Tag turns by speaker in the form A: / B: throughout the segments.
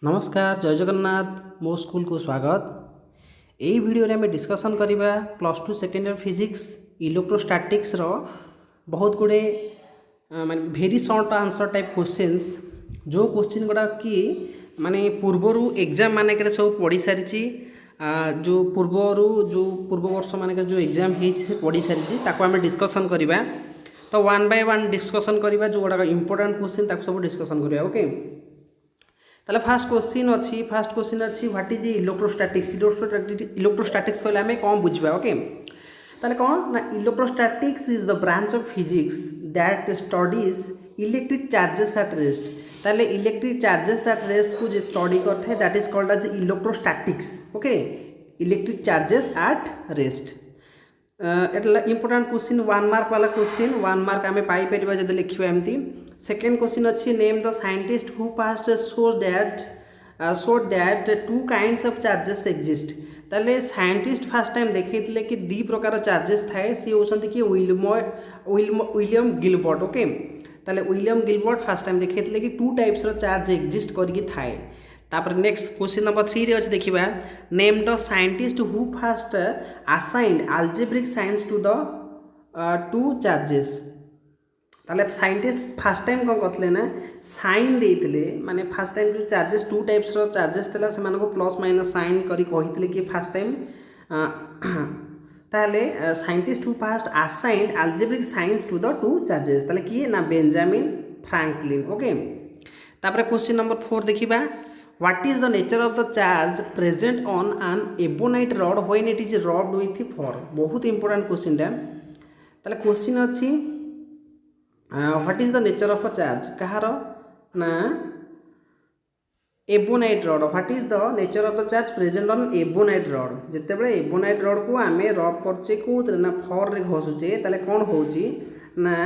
A: नमस्कार जय जगन्नाथ मो स्कूल को स्वागत। यही वीडियो आम डिस्कसन करवा plus two second year physics electrostatics रो बहुत गुड़े माने very short answer type questions जो क्वेश्चन गुड़ा कि माने पूर्वर एग्जाम मानक सब पढ़ी सारी जो पूर्व वर्ष मानक जो एग्जाम हो पढ़ी सारी आम डिस्कसन करवा। तो वन बाय वन डिस्कसन करवा जो गुड़ा इंपोर्टेंट क्वेश्चन सब डिस्कसन करवा। ओके ताले फास्ट क्वेश्चन अच्छी व्हाट इज इलेक्ट्रोस्टैटिक्स। इलेक्ट्रोस्टैटिक्स कहले आम कौन बुझा। ओके ताले कौन ना electrostatics is the branch of physics that studies electric charges at rest. ताले इलेक्ट्रिक चार्जेस एट रेस्ट को जो स्टडी करते हैं that is called as electrostatics. Okay electric charges at rest at important question 1 mark वाला question 1 mark आम paper जब लिखा एमती। सेकेंड क्वेश्चन अच्छी name the scientist who passed showed that two kinds of charges exist. ताले scientist first time देखते कि दी प्रकार चार्जेस थाए सी होती कि विलियम गिलबर्ट। ओके ताले विलियम गिलबर्ट फास्ट टाइम देखते कि टू टाइप्स चार्ज एग्जिस्ट करके थाए। तापर नेक्स्ट क्वेश्चन नंबर 3 रे अच्छे देखा name the scientist who first assigned algebraic signs to the two charges. ताले साइंटिस्ट फास्ट टाइम कौन करते ना साइन देते माने फास्ट टाइम जो चार्जेस टू टाइप्स चार्जेस थे से प्लस माइनस साइन करी कि फास्ट टाइम ताले scientist who first assigned algebraic signs to the two charges ताले किए ना बेंजामिन फ्रैंकलिन। ओके तापर क्वेश्चन नंबर 4 देखिबा what is the nature of the charge present on an ebonite rod when it is rubbed with fur. बहुत important question टा ताले question अच्छी what is the nature of a charge कहार ना ebonite rod. What is the nature of the charge present on ebonite rod. जितेबाला ebonite rod को आम रब करचे कौन ना फॉर रे घसुचे ताले कौन होची ना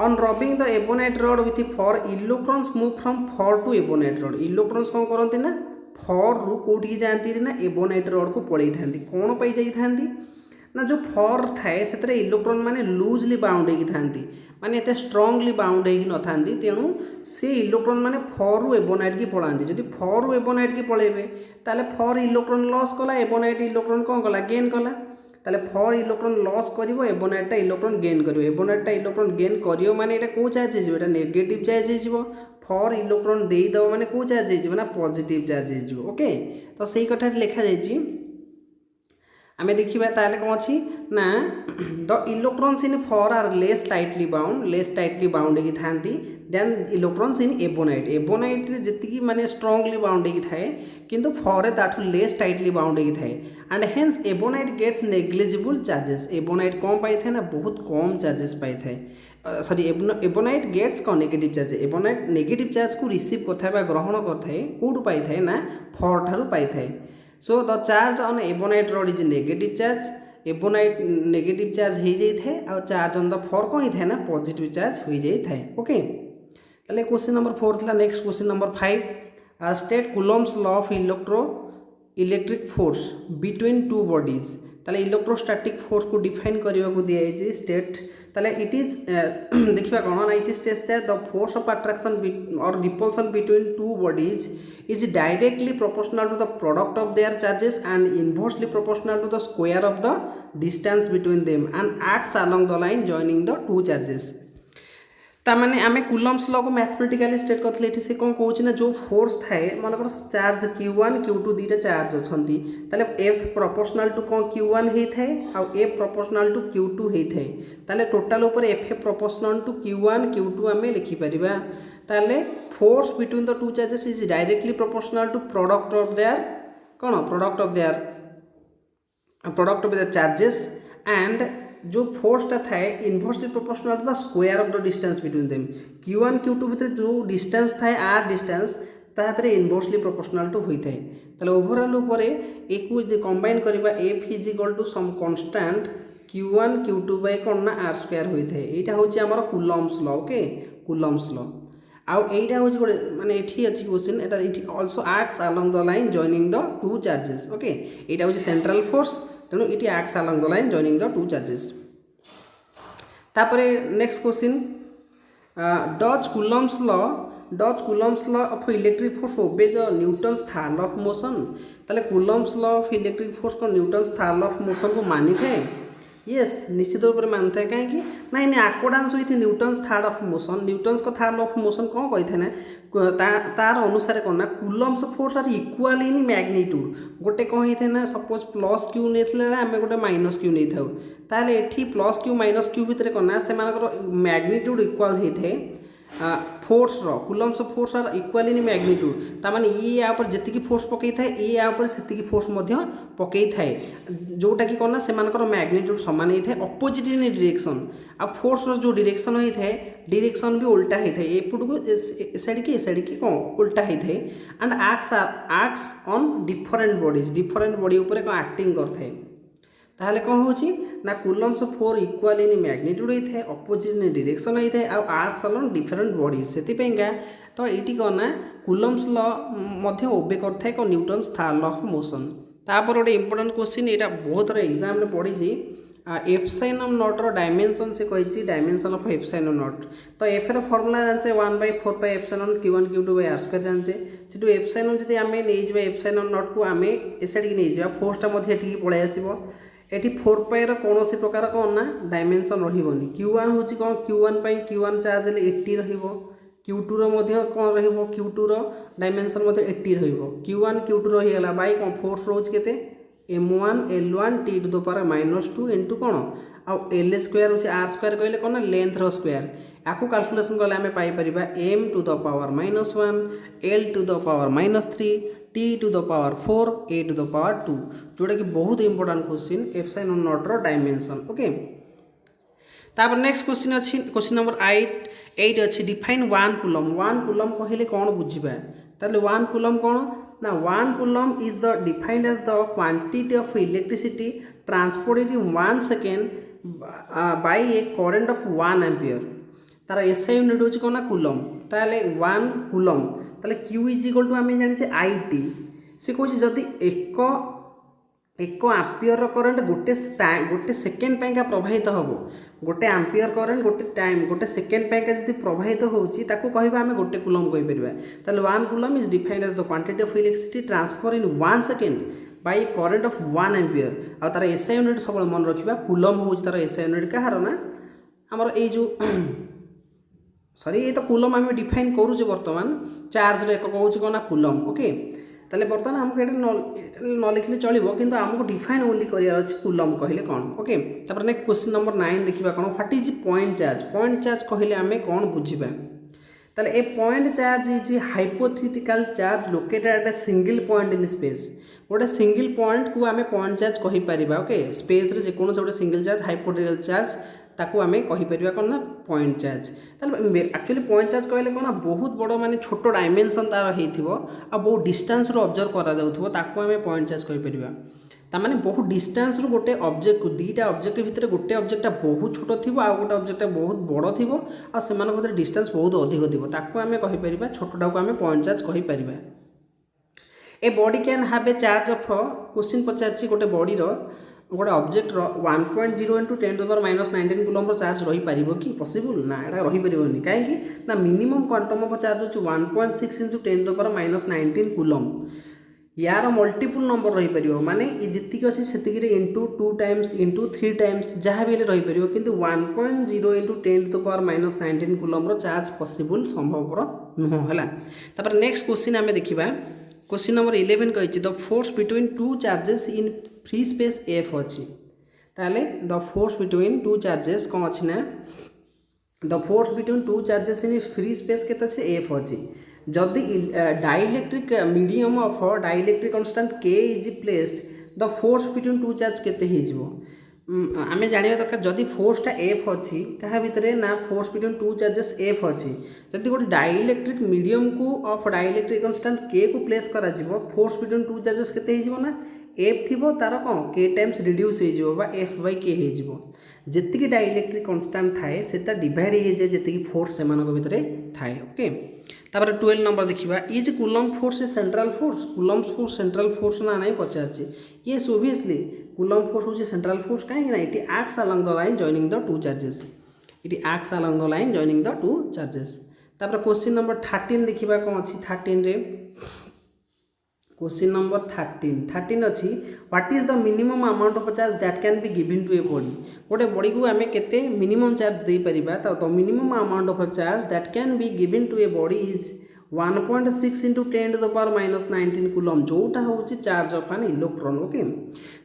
A: on rubbing the ebonite rod with fur electrons move from fur to ebonite rod. Electrons कौन करती ना फॉर रु कौटी जाती ना एबोनाइट रॉड को पलई था कौन पाई जाती ना जो फॉर थाए से इलेक्ट्रॉन माने लूजली बाउंड होगी था माने एते स्ट्रांगली बाउंड होगी न था तेणु से इलेक्ट्रॉन माने फॉर रु एबोनाइट की पलांती। जदि फॉर रु एबोनाइट की पलैबे ताले फॉर इलेक्ट्रॉन लॉस कला एबोनाइट इलेक्ट्रॉन कौन कला गेन कला ताले फॉर इलेक्ट्रॉन लॉस करिवो एबोनाइटा इलेक्ट्रॉन गेन करिवो। एबोनाइटा इलेक्ट्रॉन गेन करिवो माने एटा को चार्ज होइजिवो एटा नेगेटिव चार्ज होइजिवो। फॉर इलेक्ट्रॉन देई दबो माने को चार्ज होइजिवो ना पॉजिटिव चार्ज होइजिवो। ओके तो सही कथा लिखा जाइछि आमे देखिबा ताले कौन अछि ना the electrons in fur are less tightly bound होगी थांती than electrons in ebonite. Ebonite जी माने स्ट्रांगली बाउंड होगी थाए किंतु फॉर ताठू लेस टाइटली बाउंड होगी थाए and hence ebonite gets negligible charges. Ebonite कौन पाई थाए ना बहुत कम चार्जेस पाई थाए सॉरी एबोनाइट गेट्स कौन negative charge. Ebonite negative charge को रिसीव करता ग्रहण करता कौटू पाई थाए ना फॉर ठारू पाई थाए। So the charge on ebonite rod is negative charge. Ebonite negative charge हो जाए और चार्ज ऑन द फॉर कौन होता है ना पॉजिटिव चार्ज हो जाए। ओके ताले क्वेश्चन नंबर 4 था। Next question number 5 state Coulomb's law of electric force between two bodies. ताले इलेक्ट्रोस्टैटिक फोर्स को डिफाइन करने को दिया स्टेट ताले इट इज देखिए कौन ना it is test that the force of attraction or repulsion between two bodies is directly proportional to the product of their charges and inversely proportional to the square of the distance between them and acts along the line joining the two charges। तामाने आमे Coulomb's law को mathematically state करथले एठी से कोन कहूची ना जो force थाए मानकर charge q1 q2 दीटा charge अछंती ताले f प्रोपोर्शनल टू कोन q1 हे थाए आ f प्रोपोर्शनल टू q2 हे थाए ताले टोटल ऊपर f proportional to q1 q2 आमे लिखि परिबा। ताले force between the two charges is directly proportional to product of their कौन product of their charges and जो फोर्सटा थाए inversely proportional to the square of the distance between them. q1 q2 भितर जो डिस्टेंस थाए आर डिस्टेंस ताहातरे inversely proportional to होई थाए। ताले ओवरऑल ऊपर एकु जे कंबाइन करबा f is equal to some constant q1 q2 by कोन ना r स्क्वायर होई थाए। एटा होची हमर Coulomb's law. Okay Coulomb's law आउ एटा होची गोटे माने एठी अछि क्वेश्चन एटा एठी also acts along the line joining the two charges. Okay एटा होची सेंट्रल फोर्स तेणु it acts along the line joining the two charges. तापरे next question does Coulomb's law does Coulomb's law of electric force obeys Newton's third of motion ताले Coulomb's law of electric force को Newton's third of motion को मानी थे yes निश्चित रूप से मानते हैं कहीं ना in accordance with Newton's third of motion Newton's को थर्ड ऑफ मोशन कौन कही ना तार अनुसार कौन ना Coulomb's force are equal in magnitude गोटे कौन होता है ना सपोज प्लस क्यू नहीं आम गोटे माइनस क्यू नहीं था ताहले एठी प्लस क्यू माइनस क्यू भितर कौन ना से मैग्नीट्यूड इक्वाल होता है force Coulomb's force are equal in magnitude तामाने ये या ऊपर जेतिकी फोर्स पकई थाए ये या ऊपर सेतिकी फोर्स मध्य पकई थाए जोटा कि कौन ना सेमानकर मैग्नीट्यूड समान होता है अपोजिट इन डायरेक्शन आ फोर्स जो डायरेक्शन होता है डायरेक्शन भी उल्टा होता है एपट को ए साइड की कौन उल्टा होता है and acts on different body ऊपर कौन एक्टिंग करता है ताहले कौन होची ना coulomb's force equal in magnitude होता है अपोजिट इन डायरेक्शन होता है आर्क्स अलॉन्ग डिफरेंट बॉडीज से तो ये कौन ना कुलम्स लॉ मध्य ओबे करता है Newton's third law of motion तापर गोटे इंपोर्टेंट क्वेश्चन यहाँ बहुत थोड़ा एग्जाम में पढ़ी एप्साइनम नॉटर डायमेंशन से कही डायमेंशन ऑफ एप्साइनम नॉट तो एफ र फर्मुला जानचे 1/4 epsilon Q1 Q2 R square जानचे से एप्साइनम जब आम नहीं एप्साइनम नॉट को आम ए साइड की नहीं फोर्सटा पलि आसो एटी 4 कौन सी प्रकार कौन ना डायमेंशन रही Q1 हूँ कौन Q1 चार्ज 80 Q2 कौन Q2 डायमेंशन 80 Q1 Q2 रहीगला बै कौन फोर्स रोज के M1 L1 T to the power -2 into कौन आउ L स्क्वायर हूँ आर स्क्वायर कहले कौन ना लेंथ रो स्क्वायर आपको कैलकुलेशन कले आम paper M to the power -1 L to the power -3 T to the power 4 A to the power 2 जोटा कि बहुत इंपोर्टेंट क्वेश्चन एप्साइलॉन नॉट रो डायमेंशन ओके तापर नेक्स्ट क्वेश्चन अच्छी क्वेश्चन नंबर 8 अच्छी डिफाइन 1 कूलम कहले कौन बुझा ताले 1 कूलम कौन ना 1 coulomb is the defined as the quantity of electricity transported in 1 second by a current of 1 ampere तार एसआई यूनिट हूँ कौन ना कूलम ताले 1 कूलम ताले Q इज इक्वल टू आम जाने IT से कौन जदि एक आम्पियर करंट गोटे सेकेंड पैंका प्रवाहित हम गोटे आम्पियर करंट गोटे सेकेंड पैंका जब प्रवाहित होची ताको कहबा आमे गोटे कूलम कहि परिबा ताले 1 coulomb is defined as the quantity of electricity transfer in 1 second by current of 1 ampere आ तार एसआई यूनिट सब मन रखिबा कूलम होची तार एसआई यूनिट कहार ना हमर ए जो सॉरी ये तो कूलम आम डिफाइन करूचे बर्तमान चार्ज एक कौच कौन ना कूलम ओके ताले बर्तमान आमको ये न लिखले चलो किंतु आमको डिफाइन ओनली करार कूलम कहले कौन ओके तापर नेक्स्ट क्वेश्चन नंबर 9 देखा कौन व्हाट इज पॉइंट चार्ज कहले आम कौन बुझा ताले a point charge is hypothetical charge located at a single point in space गोटे सिंगल पॉइंट को आम पॉइंट चार्ज कहीपर ओके स्पेस रे जेको गोटे सिंगल चार्ज हाइपोथेटिकल चार्ज ताकू आम कहीपर कौन ना पॉइंट चार्ज ताले एक्चुअली पॉइंट चार्ज कहले कौन बहुत बड़ माने छोट डायमेंशन तार हो बहुत डिस्टेंस रू ऑब्जर्व करा जाउथबो ताकू आम पॉइंट चार्ज कहीपर तामाने बहुत डिस्टेंस रू गोटे ऑब्जेक्ट को दुईटा ऑब्जेक्ट भितर गोटे ऑब्जेक्ट बहुत छोट थी आ गोटे ऑब्जेक्ट बहुत बड़ थी आ डिस्टेंस बहुत अधिक थी ताकू आम कहीपर छोटा को आम पॉइंट चार्ज कहीपर a body can have a charge of question पचार गोटे बॉडी गोटे ऑब्जेक्ट 1.0 × 10⁻19 कूलम चार्ज रही पार कि पॉसिबल ना यहाँ रहीपर कहीं ना मिनिमम क्वांटम ऑफ चार्ज हो 1.6 × 10⁻19 कूलम यार मल्टीपल नंबर रहीपर माने जी अच्छी से इंटू 2 टाइम्स इंटू 3 टाइम्स जहाँ भी रहीपर किंतु 1.0 × 10⁻19 कूलम चार्ज पॉसिबल संभवपर नुह है नेक्स्ट क्वेश्चन आम देखा क्वेश्चन नंबर 11 कही the force between two charges in free space F अच्छी ताले the force between two charges कौन अच्छी ना the force between two charges in free space के अच्छे एफ अच्छी जदि dielectric medium of dielectric constant K is placed the force between two charge केते हो आम जाना दरकार जदि फोर्सटा एफ अच्छी क्या भितर ना force between two charges F अच्छी जदि गोटे डाइलेक्ट्रिक मीडियम को ऑफ डाइलेक्ट्रिक कांस्टेंट के को प्लेस करा जीवो फोर्स बिटवीन टू चार्जेस केते हो ना एफ थी तार कौन के टाइम्स रिड्यूस हो एफ बाय के हो जी डाइलेक्ट्रिक कांस्टेंट थाए से डिवाइड हो जाए जी फोर्स से भितर थाए ओके तापर 12 नंबर देखा is coulomb force A central force coulomb force central force ना नहीं पचार येस ओबियसली कूलम फोर्स हूँ सेंट्रल फोर्स कहीं it acts along the line joining the two charges it acts along the line joining the two charges तापर question number 13 देखिबा कौन अछि 13 रे question number 13 अच्छी what is the minimum amount of charge that can be given to a body गोटे body को आम केते मिनिमम चार्ज दे परिबा तो the minimum amount of charge that can be given to a body is 1.6 into 10 to the power minus 19 coulomb जोटा होची charge of an electron okay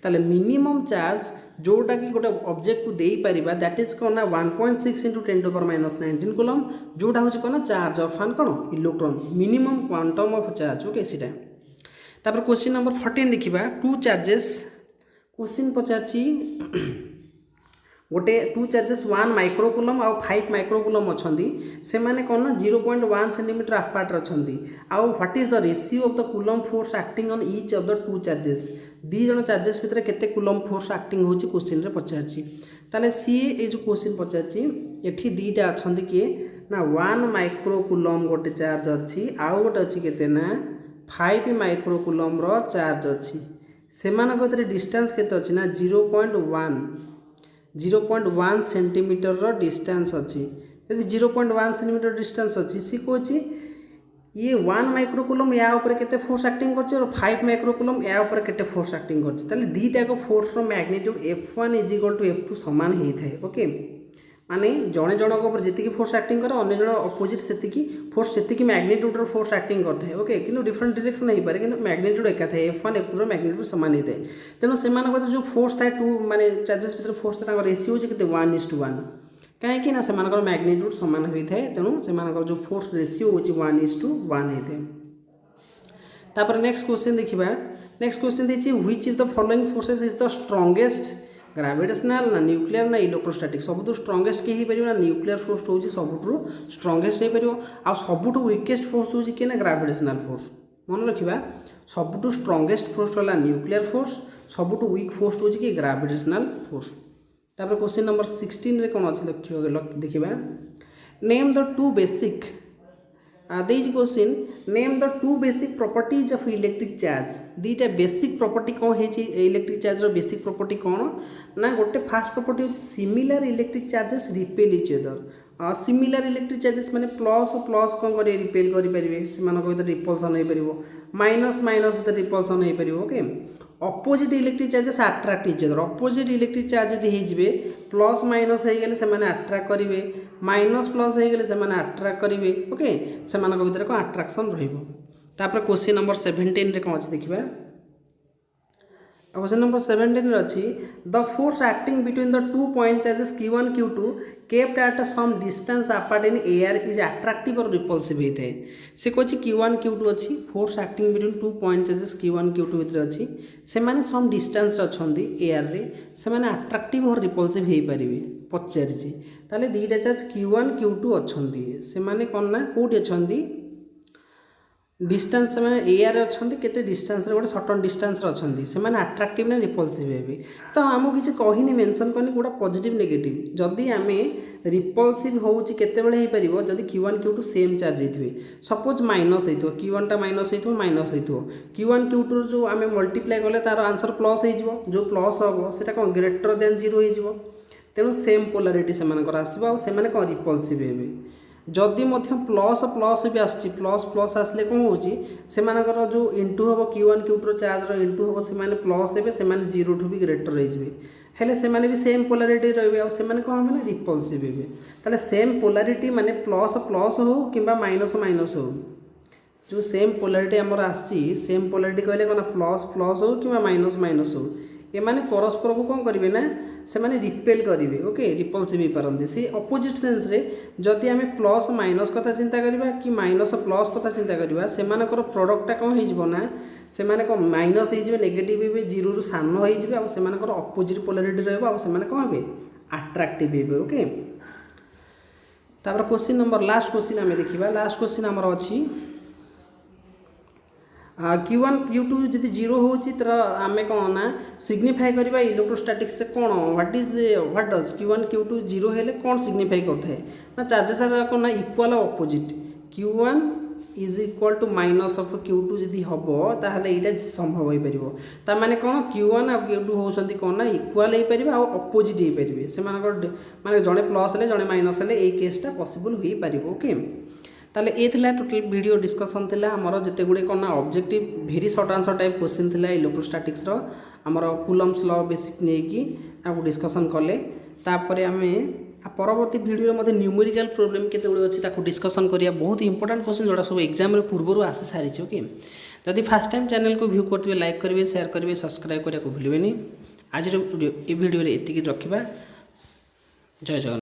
A: ताले मिनिमम चार्ज जोटा कि गोटे ऑब्जेक्ट को देई परिबा that is cone 1.6 into 10 to the power minus 19 coulomb जोटा होची कोन चार्ज ऑफ एन कोन electron minimum quantum of charge okay सीटा तापर क्वेश्चन नंबर 14 देखिबा टू चार्जेस क्वेश्चन पचाची गोटे टू चार्जेस 1 माइक्रोकूलम आउ 5 माइक्रोकूलम अछंती से माने कोन 0.1 सेंटीमीटर अपार्ट अछंती आउ what is the ratio of the coulomb force acting on each of the two charges दी जण चार्जेस भितर केते कूलम फोर्स एक्टिंग होची क्वेश्चन रे पचाची ताले सी ए जो क्वेश्चन पचाची एठी दीटा अछंती के ना 1 माइक्रोकूलम गोटे चार्ज अछि आउ गोटे अछि केते ना 5 माइक्रोकूलम रो चार्ज अछि सेमान भितर डिस्टेंस केते अछि ना 0.1 सेंटीमीटर रो डिस्टेंस अछि यदि 0.1 सेंटीमीटर डिस्टेंस अछि सी कोछि ये 1 माइक्रोकूलम या ऊपर केते फोर्स एक्टिंग करछि और 5 माइक्रोकूलम या ऊपर केते फोर्स एक्टिंग करछि ताले दीटा को फोर्स रो मैग्नीट्यूड F1 = F2 समान हेइ थाए ओके माने जणे जनक ऊपर जेतिकी फोर्स एक्टिंग करे अन्य जण अपोजिट सेतिकी फोर्स सेतिकी मैग्नीट्यूड रो फोर्स एक्टिंग करथे ओके किंतु डिफरेंट डायरेक्शन नहीं पारे किंतु मैग्नीट्यूड एका थाए F1 F2 रो मैग्नीट्यूड समान हेइ थाए तेनो सेमान को जो फोर्स थाए टू माने चार्जेस भीतर फोर्स ताका रेशियो जे केते 1:1 काहे कि ना सेमान को मैग्नीट्यूड समान होई थाए तेनो सेमान को जो फोर्स रेशियो होची 1:1 हेइ थाए तापर नेक्स्ट क्वेश्चन देखिबा नेक्स्ट क्वेश्चन देछि which is the following forces is the strongest gravitational ना न्यूक्लियर ना इलेक्ट्रोस्टैटिक सबुठु स्ट्रांगेस्ट के ही परिबो ना न्यूक्लियर फोर्स होची सबुठु स्ट्रांगेस्ट हे परिबो आ सबुठु वीकेस्ट फोर्स होची के ना ग्रेविटेशनल फोर्स मन रखिबा सबुठु स्ट्रांगेस्ट फोर्स होला न्यूक्लियर फोर्स सबुठु वीक फोर्स होची के ग्रेविटेशनल फोर्स तापर क्वेश्चन नंबर 16 रे कोन अछि देखिबा name the two basic this question name the two basic properties of electric charge दीटा बेसिक प्रॉपर्टी कौन है इलेक्ट्रिक चार्ज रो बेसिक प्रॉपर्टी कौन ना गोटे फास्ट प्रॉपर्टी होची similar electric charges repel each other similar electric charges माने plus और प्लस कौन करे रिपेल करि परिबे सेमान को भीतर रिपल्सन होई परिबो माइनस माइनस भीतर रिपल्सन होई परिबो okay opposite electric charges attract each other opposite electric charge यदि हे जिवे प्लस माइनस हे गेले सेमाने अट्रैक्ट करिवे माइनस प्लस हे गेले सेमाने अट्रैक्ट करिवे ओके सेमान को भीतर को अट्रैक्शन रहइबो तापर क्वेश्चन नंबर 17 रे कोन अछि देखिबा क्वेश्चन नंबर 17 अच्छी the force acting between the two point charges Q1 Q2 kept at some distance apart in air is attractive और रिपल्सिव होता है से कौन Q1 Q2 अच्छी force acting between two point charges Q1 Q2 भितर अच्छी से माने सम डिस्टेंस अच्छा एयर रे से माने अट्रैक्टिव और रिपल्सिव हो पारे पचारि ताले दीटा चार्ज Q1 Q2 अच्छी से माने कौन ना कौटी अच्छी डिस्टेंस से एयर अच्छा केते डिस्टेंस रे गोटे सर्टन डिस्टेंस रे अच्छा से माने अट्रैक्टिव ना रिपल्सिव हेबे तो आमको किसी कहनी मेंशन करनी कोटा पॉजिटिव नेगेटिव जदि आमे रिपल्सिव होउची केते बेले हे परिबो जदि Q1 Q2 सेम चार्ज हेथिबे सपोज माइनस हेथिबो Q1 टा माइनस हेथिबो माइनस हेथिबो Q1 Q2 जो आमे मल्टीप्लाई करले तार आंसर प्लस हे जिवो जो प्लस होबो सेटा कोन ग्रेटर देन 0 हे जिवो तेनो सेम पोलैरिटी से मानकर आसीबो आ से माने कोन रिपल्सिव हेबे जदि मध्य प्लस प्लस भी आसछि प्लस प्लस आसले कौन होची से मानकर जो इंटू हम Q1 Q2 charge rho into हम से माने प्लस हेबे से माने 0 ठू भी ग्रेटर रह जिवे हेले से माने भी सेम पोलैरिटी रहबे आ से माने कोन माने रिपल्सिव हेबे ताले सेम पोलैरिटी माने प्लस प्लस हो किबा माइनस माइनस हो जो सेम पोलैरिटी हमर आसछि सेम पोलैरिटी कहले कोन प्लस प्लस हो किबा माइनस माइनस हो ये माने परस्पर को कौन करेंगे ना से माने रिपेल करेंगे ओके रिपल्सिव हो पारती से अपोजिट सेन्स रे जदि आम प्लस माइनस कथा चिंता करवा कि माइनस प्लस कथा चिंता करवा से प्रोडक्टा कौन हो ना से कौन माइनस हो नेगेटिव हे 0 रु सान हो अपोजिट पोलैरिटी रहा कौन हे अट्रैक्टिव हे ओके तापर क्वेश्चन नंबर लास्ट क्वेश्चन आम देखा लास्ट क्वेश्चन आमर अच्छी Q1 Q2 जदि 0 होची तर आमे कौन ना सिग्निफाई करवा इलेक्ट्रोस्टैटिक्स रे कौन व्हाट डज Q1 Q2 0 हेले कौन सिग्निफाई करता है ना चार्जेस कौन ना equal opposite Q1 is equal to minus of Q2 जदि हम ताहले एटा संभव हो पारिबो ता माने कौन Q1 और Q2 होसंती कौन ना इक्वल हो पारिबे आ ऑपोजिट हो पारिबे से माने जणे प्लस ले जणे माइनस ले ए केसटा पॉसिबल हो पारिबो ओके ताले ये थिला टोटल वीडियो डिस्कशन थिला हमर जते गुडे कोना objective very short answer type question थिला इलेक्ट्रोस्टैटिक्स रो हमर कूलम्स लॉ बेसिक ने की आपको डिस्कशन कले तापरे हमें परवर्ती वीडियो मते न्यूमेरिकल प्रॉब्लम केते गुडे अछि ताको डिस्कशन करिया बहुत इंपोर्टेंट क्वेश्चन जोड़ा सब एग्जाम रे पूर्वरु आसी सारी छी ओके जदि फर्स्ट टाइम चैनल को व्यू करथिबे लाइक करिवे शेयर करिवे सब्सक्राइब करिया को भूलिबेनी आज रे वीडियो रे एतिकी रखिबा जय जगन्नाथ।